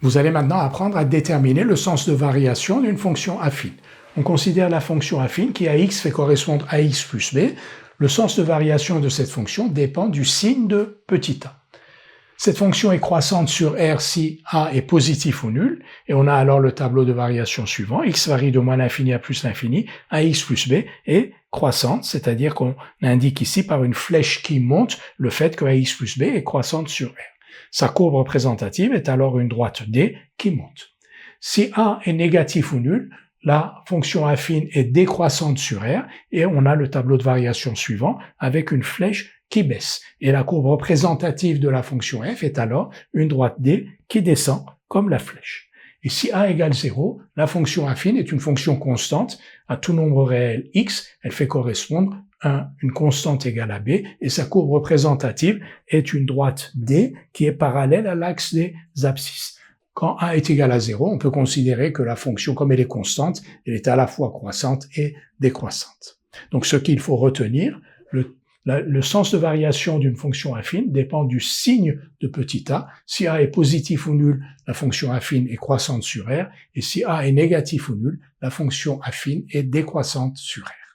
Vous allez maintenant apprendre à déterminer le sens de variation d'une fonction affine. On considère la fonction affine qui à x fait correspondre à x plus b. Le sens de variation de cette fonction dépend du signe de petit a. Cette fonction est croissante sur R si a est positif ou nul, et on a alors le tableau de variation suivant. X varie de moins l'infini à plus l'infini, à x plus b est croissante, c'est-à-dire qu'on indique ici par une flèche qui monte le fait que ax plus b est croissante sur R. Sa courbe représentative est alors une droite D qui monte. Si a est négatif ou nul, la fonction affine est décroissante sur R et on a le tableau de variation suivant avec une flèche qui baisse. Et la courbe représentative de la fonction f est alors une droite D qui descend comme la flèche. Et si a égale 0, la fonction affine est une fonction constante à tout nombre réel x, elle fait correspondre à une constante égale à b, et sa courbe représentative est une droite D qui est parallèle à l'axe des abscisses. Quand a est égal à 0, on peut considérer que la fonction, comme elle est constante, elle est à la fois croissante et décroissante. Donc ce qu'il faut retenir, le sens de variation d'une fonction affine dépend du signe de petit a. Si a est positif ou nul, la fonction affine est croissante sur R, et si a est négatif ou nul, la fonction affine est décroissante sur R.